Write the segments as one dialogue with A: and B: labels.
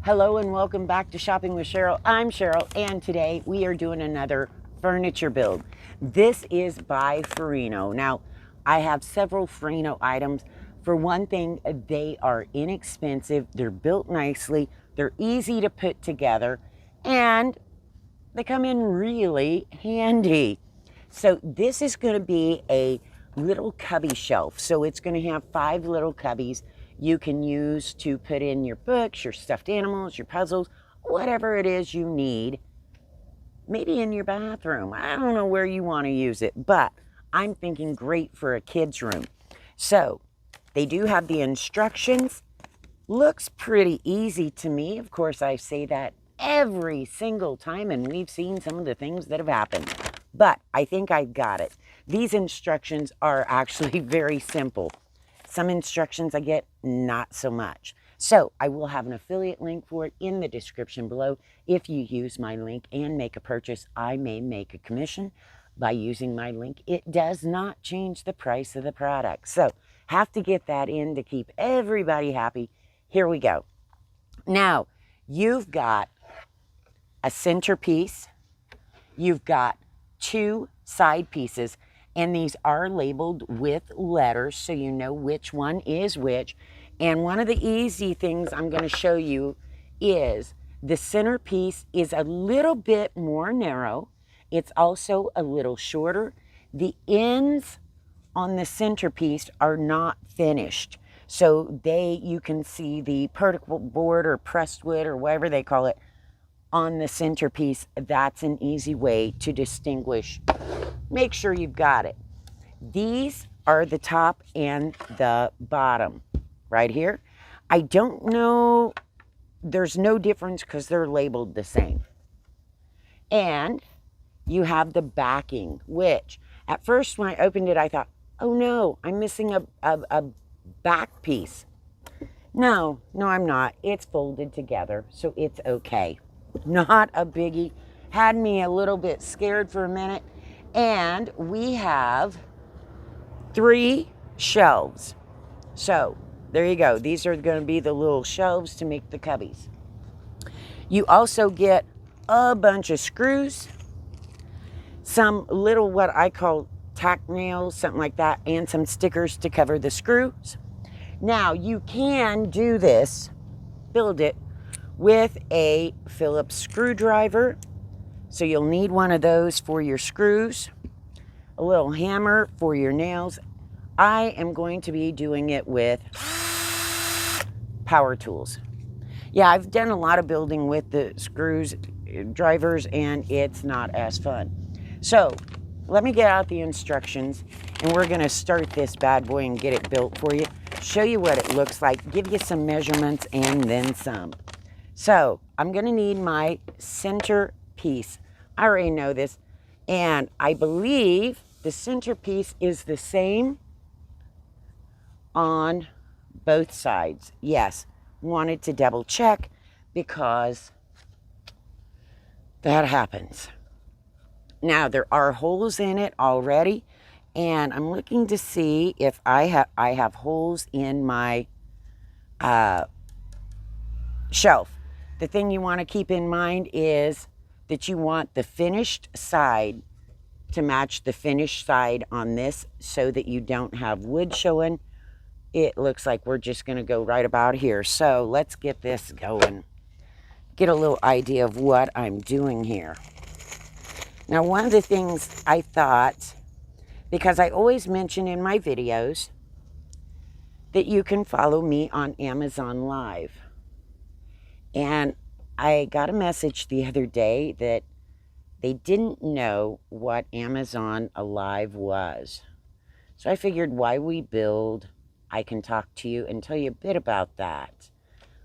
A: Hello and welcome back to Shopping with Cheryl. I'm Cheryl and today we are doing another furniture build. This is by Furinno. Now, I have several Furinno items. For one thing, they are inexpensive, they're built nicely, they're easy to put together, and they come in really handy. So this is going to be a little cubby shelf. So it's going to have 5 little cubbies you can use to put in your books, your stuffed animals, your puzzles, whatever it is you need. Maybe in your bathroom. I don't know where you want to use it, but I'm thinking great for a kid's room. So they do have the instructions. Looks pretty easy to me. Of course, I say that every single time, and we've seen some of the things that have happened. But I think I got it. These instructions are actually very simple. Some instructions I get, not so much. So I will have an affiliate link for it in the description below. If you use my link and make a purchase, I may make a commission by using my link. It does not change the price of the product. So have to get that in to keep everybody happy. Here we go. Now, you've got a centerpiece. You've got 2 side pieces. And these are labeled with letters so you know which one is which. And one of the easy things I'm going to show you is the centerpiece is a little bit more narrow. It's also a little shorter. The ends on the centerpiece are not finished. So you can see the particle board or pressed wood or whatever they call it on the centerpiece. That's an easy way to distinguish. Make sure you've got it. These are the top and the bottom right here. I don't know, there's no difference because they're labeled the same. And you have the backing, which at first when I opened it, I thought, oh no, I'm missing a back piece. No, I'm not. It's folded together, so it's okay. Not a biggie. Had me a little bit scared for a minute. And we have 3 shelves. So there you go. These are going to be the little shelves to make the cubbies. You also get a bunch of screws, some little what I call tack nails, something like that, and some stickers to cover the screws. Now you can do this, build it with a Phillips screwdriver. So you'll need one of those for your screws, a little hammer for your nails. I am going to be doing it with power tools. Yeah, I've done a lot of building with the screws, drivers, and it's not as fun. So let me get out the instructions and we're gonna start this bad boy and get it built for you. Show you what it looks like, give you some measurements and then some. So I'm gonna need my center piece. I already know this, and I believe the centerpiece is the same on both sides. Yes, wanted to double check because that happens. Now there are holes in it already, and I'm looking to see if I have holes in my shelf. The thing you want to keep in mind is that you want the finished side to match the finished side on this so that you don't have wood showing. It looks like we're just going to go right about here. So let's get this going. Get a little idea of what I'm doing here. Now, one of the things I thought, because I always mention in my videos that you can follow me on Amazon Live. And I got a message the other day that they didn't know what Amazon Live was. So I figured why we build, I can talk to you and tell you a bit about that.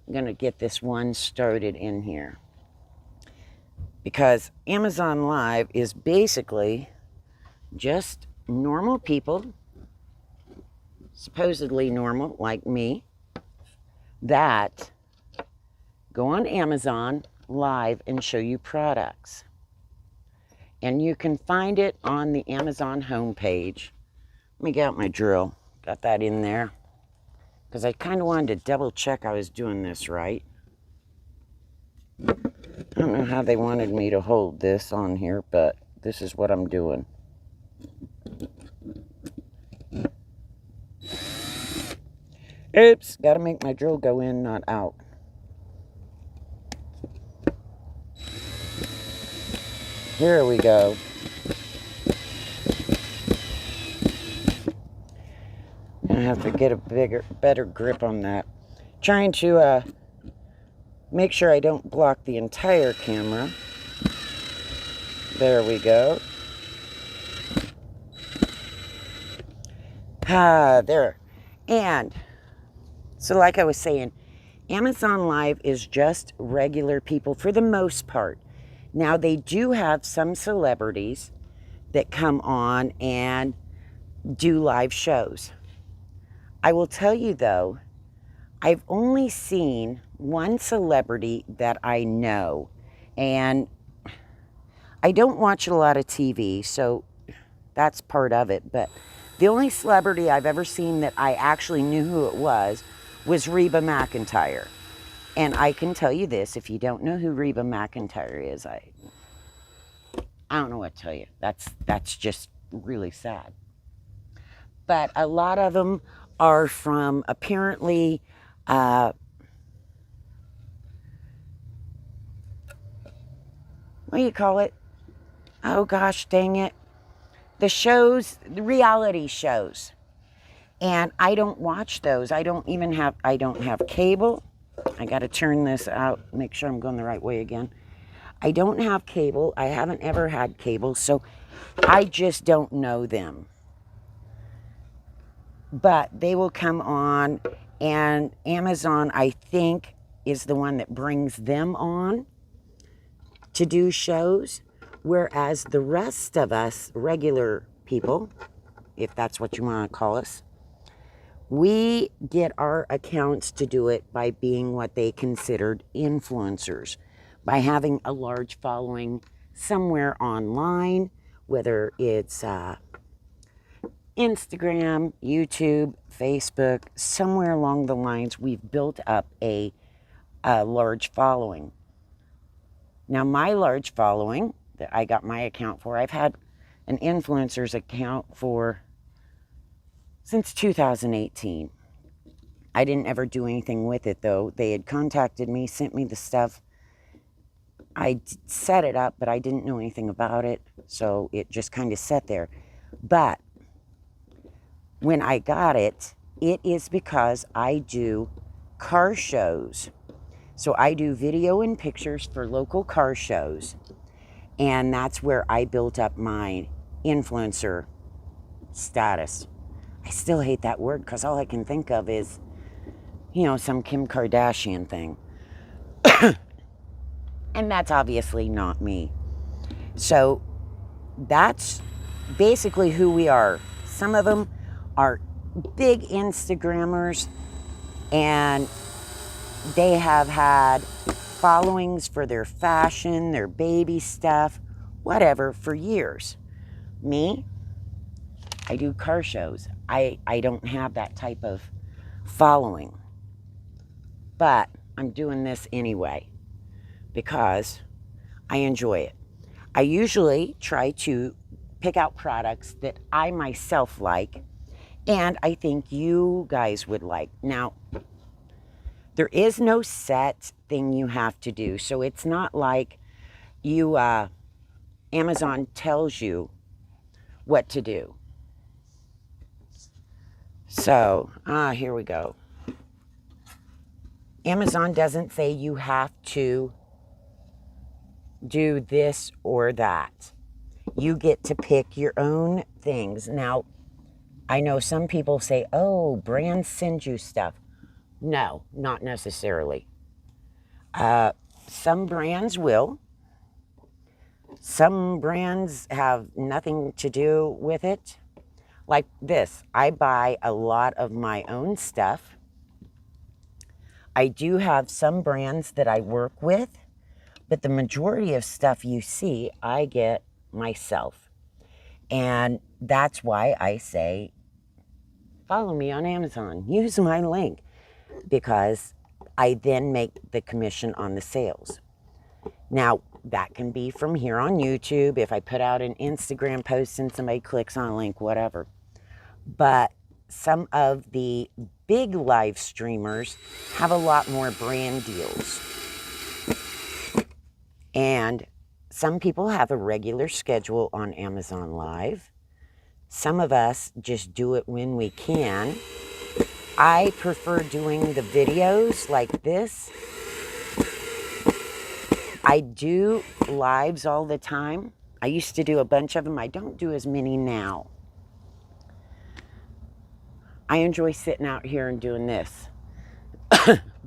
A: I'm going to get this one started in here. Because Amazon Live is basically just normal people, supposedly normal like me, that go on Amazon Live and show you products. And you can find it on the Amazon homepage. Let me get out my drill. Got that in there. Because I kind of wanted to double check I was doing this right. I don't know how they wanted me to hold this on here, but this is what I'm doing. Oops, gotta make my drill go in, not out. Here we go. I have to get a better grip on that. Trying to make sure I don't block the entire camera. There we go. There. And so like I was saying, Amazon Live is just regular people for the most part. Now they do have some celebrities that come on and do live shows. I will tell you though, I've only seen one celebrity that I know, and I don't watch a lot of TV, so that's part of it, but the only celebrity I've ever seen that I actually knew who it was Reba McEntire. And I can tell you this, if you don't know who Reba McEntire is, I don't know what to tell you. That's just really sad. But a lot of them are from apparently what do you call it? Oh gosh, dang it. The shows, the reality shows. And I don't watch those. I don't have cable. I got to turn this out, make sure I'm going the right way again. I don't have cable. I haven't ever had cable, so I just don't know them. But they will come on, and Amazon, I think, is the one that brings them on to do shows, whereas the rest of us, regular people, if that's what you want to call us, we get our accounts to do it by being what they considered influencers, by having a large following somewhere online, whether it's Instagram, YouTube, Facebook, somewhere along the lines, we've built up a large following. Now, my large following that I got my account for, I've had an influencer's account for since 2018. I didn't ever do anything with it, though. They had contacted me, sent me the stuff. I set it up, but I didn't know anything about it, so it just kind of sat there. But when I got it, it is because I do car shows. So I do video and pictures for local car shows, and that's where I built up my influencer status. I still hate that word because all I can think of is, some Kim Kardashian thing. And that's obviously not me. So that's basically who we are. Some of them are big Instagrammers, and they have had followings for their fashion, their baby stuff, whatever, for years. Me, I do car shows. I don't have that type of following. But I'm doing this anyway because I enjoy it. I usually try to pick out products that I myself like and I think you guys would like. Now, there is no set thing you have to do. So it's not like Amazon tells you what to do. So, here we go. Amazon doesn't say you have to do this or that. You get to pick your own things. Now, I know some people say, oh, brands send you stuff. No, not necessarily. Some brands will. Some brands have nothing to do with it. Like this, I buy a lot of my own stuff. I do have some brands that I work with, but the majority of stuff you see, I get myself. And that's why I say, follow me on Amazon. Use my link, because I then make the commission on the sales. Now, that can be from here on YouTube, if I put out an Instagram post and somebody clicks on a link, whatever. But some of the big live streamers have a lot more brand deals. And some people have a regular schedule on Amazon Live. Some of us just do it when we can. I prefer doing the videos like this. I do lives all the time. I used to do a bunch of them. I don't do as many now. I enjoy sitting out here and doing this.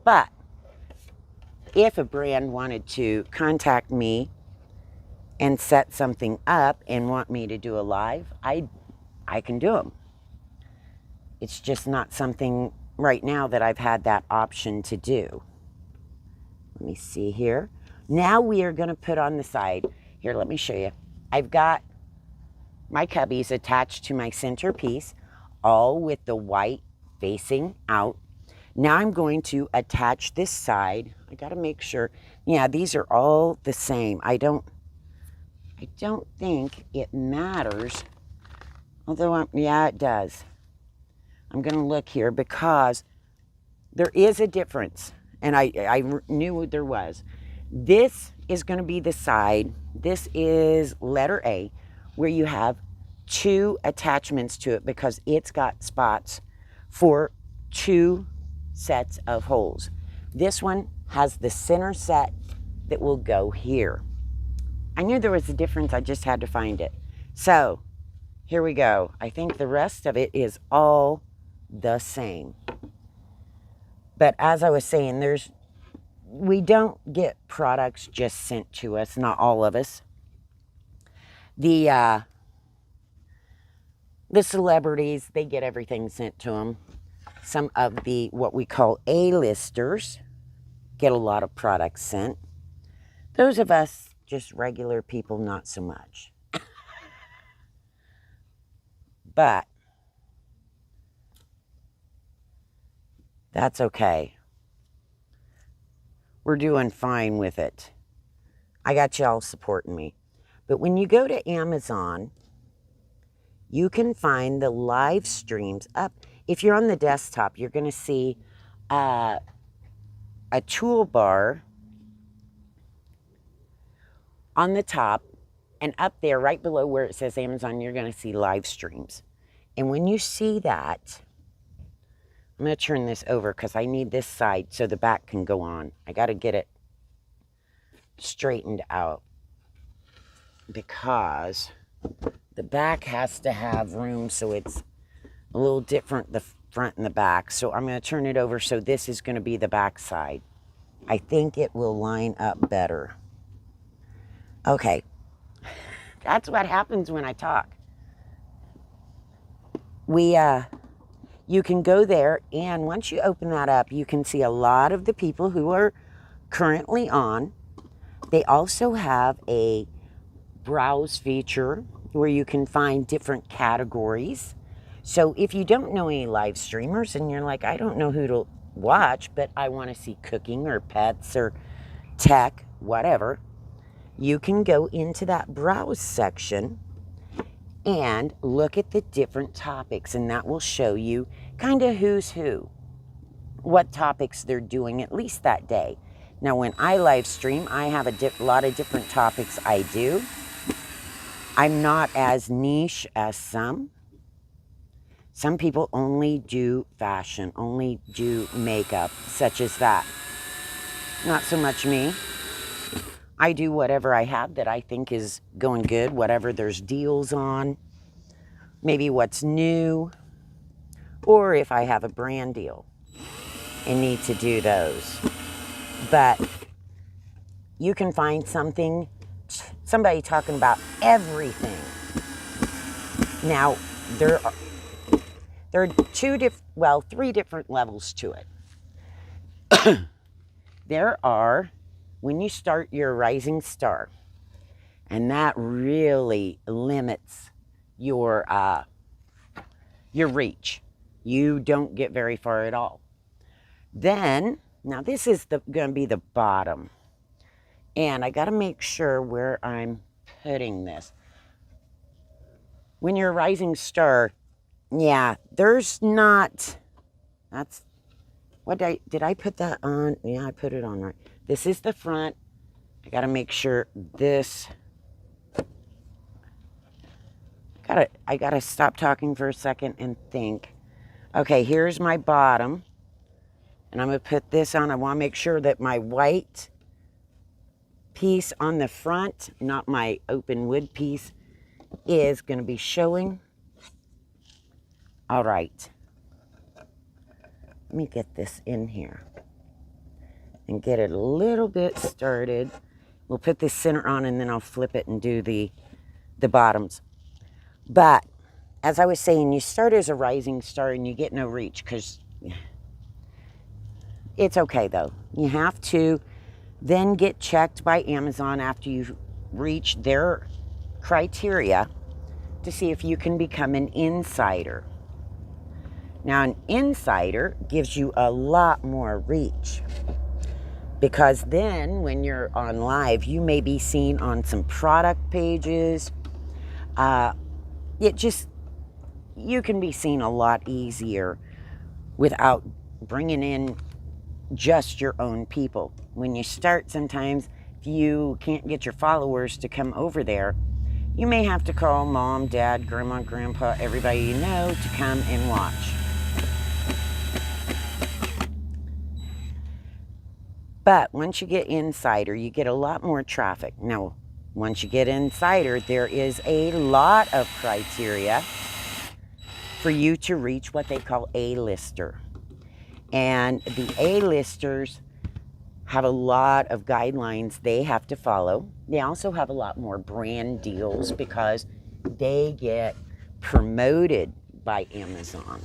A: But if a brand wanted to contact me and set something up and want me to do a live, I can do them. It's just not something right now that I've had that option to do. Let me see here. Now we are going to put on the side. Here, let me show you. I've got my cubbies attached to my centerpiece, all with the white facing out. Now I'm going to attach this side. I got to make sure. Yeah, these are all the same. I don't think it matters. Although, yeah, it does. I'm going to look here because there is a difference. And I knew there was. This is going to be the side. This is letter A, where you have 2 attachments to it because it's got spots for 2 sets of holes. This one has the center set that will go here. I knew there was a difference. I just had to find it. So here we go. I think the rest of it is all the same. But as I was saying, we don't get products just sent to us, not all of us. The celebrities, they get everything sent to them. Some of the, what we call A-listers, get a lot of products sent. Those of us, just regular people, not so much. But that's okay. We're doing fine with it. I got y'all supporting me. But when you go to Amazon, you can find the live streams up. If you're on the desktop, you're going to see a toolbar on the top, and up there, right below where it says Amazon, you're going to see live streams. And when you see that, I'm going to turn this over because I need this side so the back can go on. I got to get it straightened out because the back has to have room, so it's a little different, the front and the back. So I'm going to turn it over so this is going to be the back side. I think it will line up better. Okay. That's what happens when I talk. You can go there, and once you open that up, you can see a lot of the people who are currently on. They also have a browse feature where you can find different categories. So if you don't know any live streamers and you're like, I don't know who to watch, but I want to see cooking or pets or tech, whatever, you can go into that browse section and look at the different topics, and that will show you kind of who's who, what topics they're doing at least that day. Now, when I live stream, I have a lot of different topics I do. I'm not as niche as some. Some people only do fashion, only do makeup, such as that. Not so much me. I do whatever I have that I think is going good, whatever there's deals on, maybe what's new, or if I have a brand deal and need to do those. But you can find somebody talking about everything. Now, there are three different levels to it. There are, when you start your rising star, and that really limits your reach. You don't get very far at all. Then, now this is going to be the bottom. And I got to make sure where I'm putting this. When you're a rising star, yeah, there's not, that's, did I put that on? Yeah, I put it on right. This is the front. I got to make sure this, I got to stop talking for a second and think. Okay, here's my bottom. And I'm going to put this on. I want to make sure that my white piece on the front, not my open wood piece, is going to be showing. All right. Let me get this in here and get it a little bit started. We'll put this center on and then I'll flip it and do the bottoms. But as I was saying, you start as a rising star and you get no reach because it's okay though. You have to then get checked by Amazon after you reach their criteria to see if you can become an insider. Now, an insider gives you a lot more reach because then when you're on live, you may be seen on some product pages. You can be seen a lot easier without bringing in just your own people. When you start, sometimes if you can't get your followers to come over there, you may have to call mom, dad, grandma, grandpa, everybody you know to come and watch. But once you get insider, you get a lot more traffic. Now, once you get insider, there is a lot of criteria for you to reach what they call A-lister. And the A-listers have a lot of guidelines they have to follow. They also have a lot more brand deals because they get promoted by Amazon.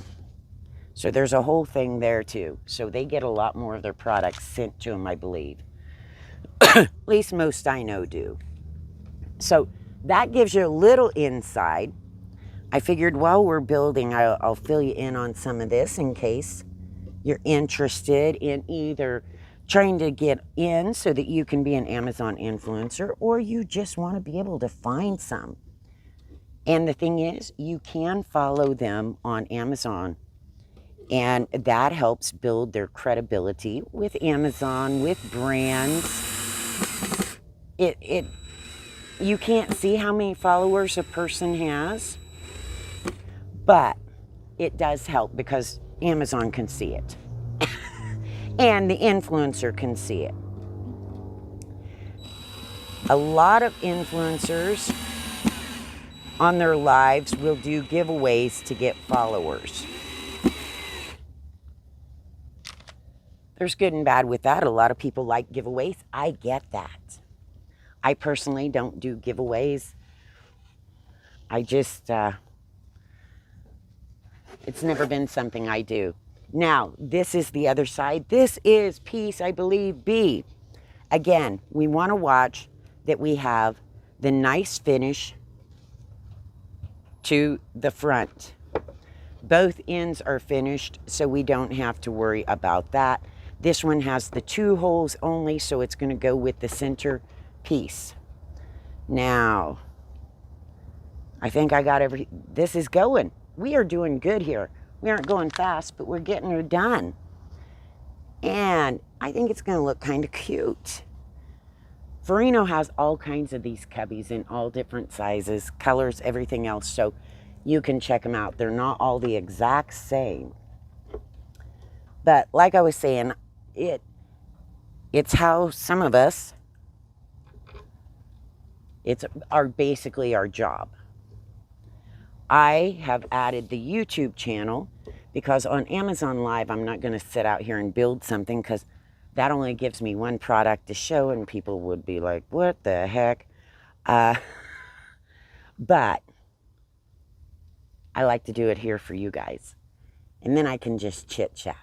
A: So there's a whole thing there too. So they get a lot more of their products sent to them, I believe. At least most I know do. So that gives you a little insight. I figured while we're building, I'll fill you in on some of this in case you're interested in either trying to get in so that you can be an Amazon influencer, or you just want to be able to find some. And the thing is, you can follow them on Amazon, and that helps build their credibility with Amazon, with brands. You can't see how many followers a person has, but it does help because Amazon can see it. And the influencer can see it. A lot of influencers on their lives will do giveaways to get followers. There's good and bad with that. A lot of people like giveaways. I get that. I personally don't do giveaways. I just, it's never been something I do. Now, this is the other side. This is piece, I believe, B. Again, we want to watch that we have the nice finish to the front. Both ends are finished, so we don't have to worry about that. This one has the 2 holes only, so it's going to go with the center piece. Now, I think I got this is going. We are doing good here. We aren't going fast, but we're getting her done. And I think it's going to look kind of cute. Furinno has all kinds of these cubbies in all different sizes, colors, everything else, so you can check them out. They're not all the exact same. But like I was saying, it's how some of us, it's basically our job. I have added the YouTube channel because on Amazon Live, I'm not going to sit out here and build something because that only gives me one product to show and people would be like, what the heck? But I like to do it here for you guys. And then I can just chit chat.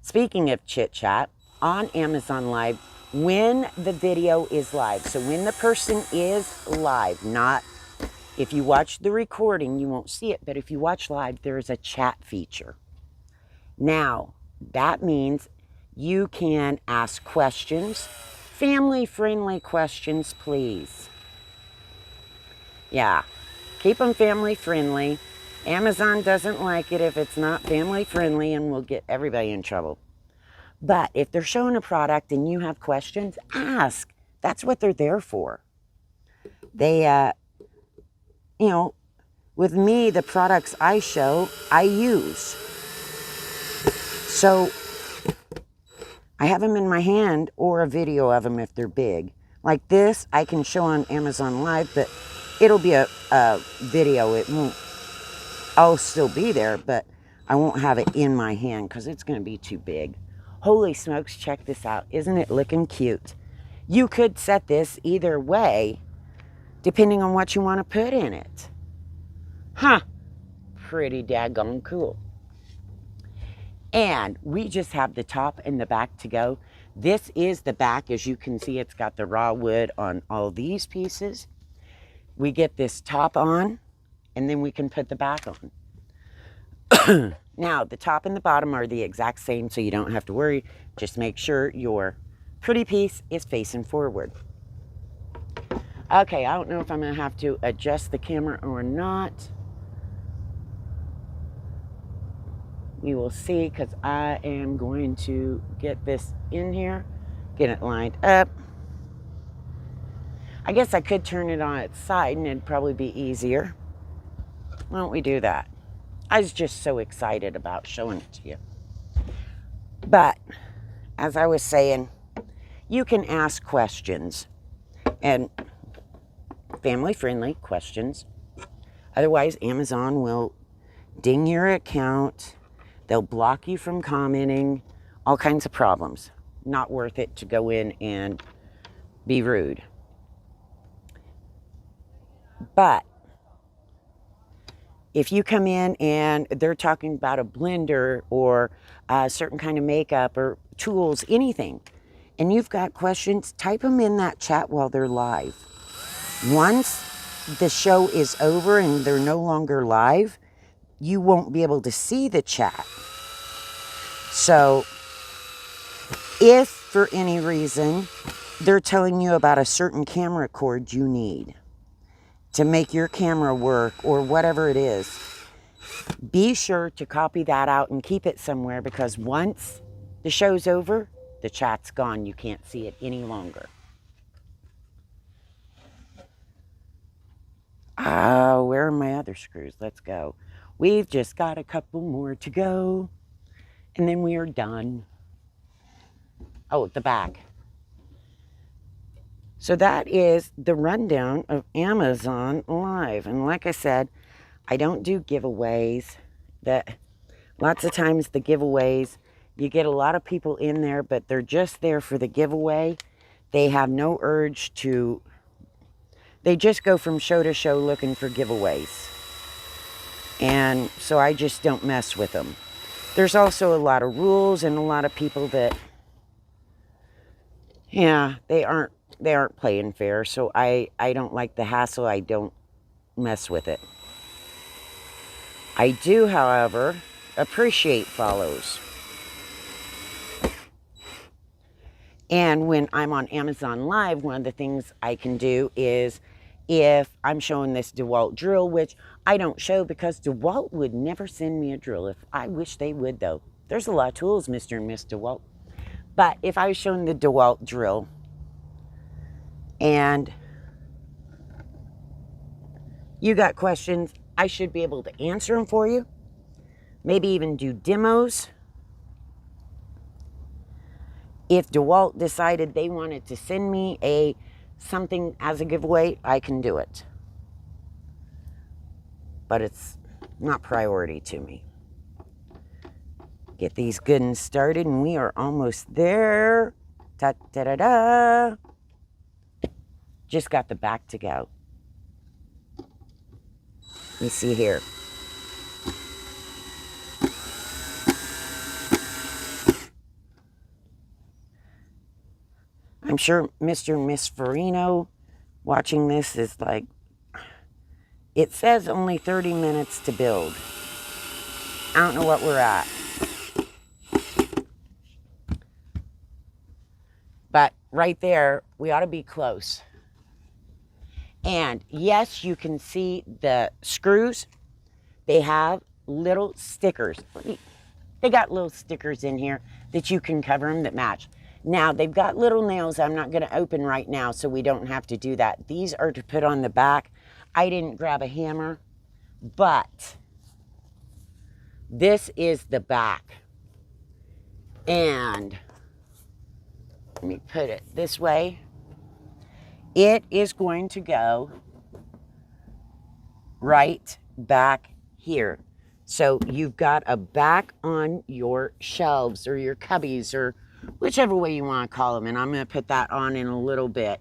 A: Speaking of chit chat, on Amazon Live, when the video is live, so when the person is live, not if you watch the recording, you won't see it, but if you watch live, there is a chat feature. Now, that means you can ask questions family-friendly questions, please. Yeah, keep them family-friendly. Amazon doesn't like it if it's not family-friendly and will get everybody in trouble. But if they're showing a product and you have questions, ask. That's what they're there for. They, you know, with me, the products I show, I use. So I have them in my hand or a video of them if they're big. Like this, I can show on Amazon Live, but it'll be a video. It won't, I'll still be there, but I won't have it in my hand because it's going to be too big. Holy smokes, check this out. Isn't it looking cute? You could set this either way, depending on what you want to put in it. Huh. Pretty daggone cool. And we just have the top and the back to go. This is the back. As you can see, it's got the raw wood on all these pieces. We get this top on, and then we can put the back on. Now, the top and the bottom are the exact same, so you don't have to worry. Just make sure your pretty piece is facing forward. Okay, I don't know if I'm going to have to adjust the camera or not. We will see, because I am going to get this in here, get it lined up. I guess I could turn it on its side and it'd probably be easier. Why don't we do that? I was just so excited about showing it to you. But, as I was saying, you can ask questions, and family-friendly questions. Otherwise, Amazon will ding your account. They'll block you from commenting. All kinds of problems. Not worth it to go in and be rude. But if you come in and they're talking about a blender or a certain kind of makeup or tools, anything, and you've got questions, type them in that chat while they're live. Once the show is over and they're no longer live, you won't be able to see the chat. So if for any reason they're telling you about a certain camera cord you need to make your camera work or whatever it is, be sure to copy that out and keep it somewhere, because once the show's over, the chat's gone. You can't see it any longer. Oh, where are my other screws? Let's go. We've just got a couple more to go, and then we are done. Oh, the back. So that is the rundown of Amazon Live. And like I said, I don't do giveaways. Lots of times the giveaways, you get a lot of people in there, but they're just there for the giveaway. They have no urge to, they just go from show to show looking for giveaways. And so I just don't mess with them. There's also a lot of rules and a lot of people that, yeah, they aren't playing fair. So I don't like the hassle. I don't mess with it. I do, however, appreciate follows. And when I'm on Amazon Live, one of the things I can do is, if I'm showing this DeWalt drill, which I don't show because DeWalt would never send me a drill. I wish they would, though. There's a lot of tools, Mr. and Miss DeWalt. But if I was showing the DeWalt drill and you got questions, I should be able to answer them for you. Maybe even do demos. If DeWalt decided they wanted to send me something as a giveaway, I can do it. But it's not priority to me. Get these good ones started, and we are almost there. Ta-da-da-da. Just got the back to go. Let me see here. I'm sure Mr. and Miss Furinno watching this is like, it says only 30 minutes to build. I don't know what we're at. But right there, we ought to be close. And yes, you can see the screws. They have little stickers. They got little stickers in here that you can cover them that match. Now, they've got little nails I'm not going to open right now, so we don't have to do that. These are to put on the back. I didn't grab a hammer, but this is the back. And let me put it this way. It is going to go right back here. So you've got a back on your shelves or your cubbies or whichever way you want to call them. And I'm going to put that on in a little bit.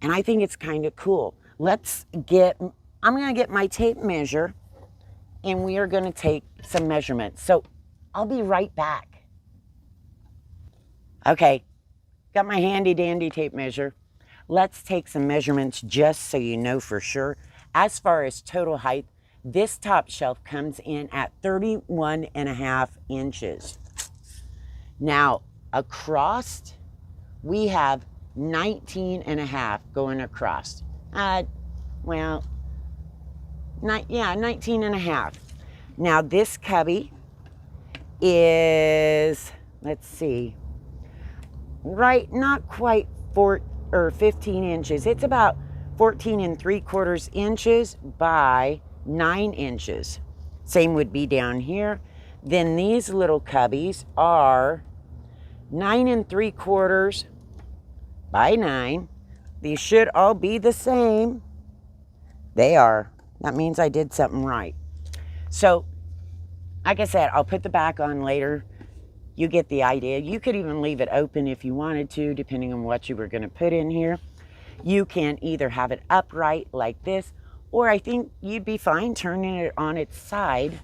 A: And I think it's kind of cool. I'm going to get my tape measure and we are going to take some measurements. So I'll be right back. Okay, got my handy dandy tape measure. Let's take some measurements just so you know for sure. As far as total height, this top shelf comes in at 31.5 inches. Now, across, we have 19.5 going across. 19.5. Now, this cubby is, let's see, right, not quite 15 inches. It's about 14 3/4 inches by 9 inches. Same would be down here. Then these little cubbies are 9 3/4 by 9. These should all be the same. They are. That means I did something right. So, like I said, I'll put the back on later. You get the idea. You could even leave it open if you wanted to, depending on what you were going to put in here. You can either have it upright like this, or I think you'd be fine turning it on its side.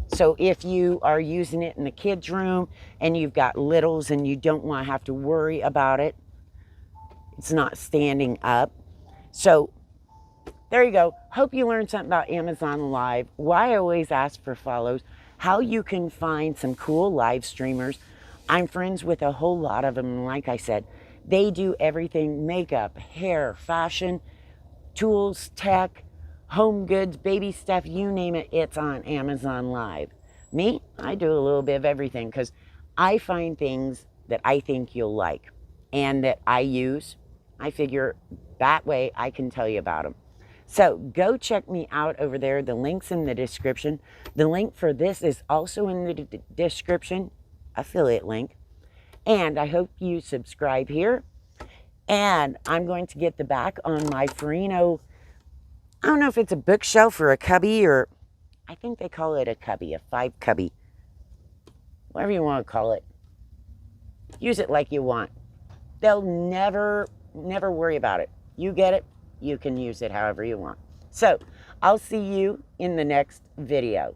A: So if you are using it in the kids' room and you've got littles and you don't want to have to worry about it, it's not standing up. So there you go. Hope you learned something about Amazon Live, why I always ask for follows, how you can find some cool live streamers. I'm friends with a whole lot of them. Like I said, they do everything: makeup, hair, fashion, tools, tech, home goods, baby stuff, you name it, it's on Amazon Live. Me, I do a little bit of everything because I find things that I think you'll like and that I use. I figure that way I can tell you about them. So go check me out over there. The link's in the description. The link for this is also in the description, affiliate link. And I hope you subscribe here. And I'm going to get the back on my Furinno. I don't know if it's a bookshelf or a cubby, or I think they call it a cubby, a 5 cubby. Whatever you want to call it. Use it like you want. They'll never worry about it. You get it, you can use it however you want. So, I'll see you in the next video.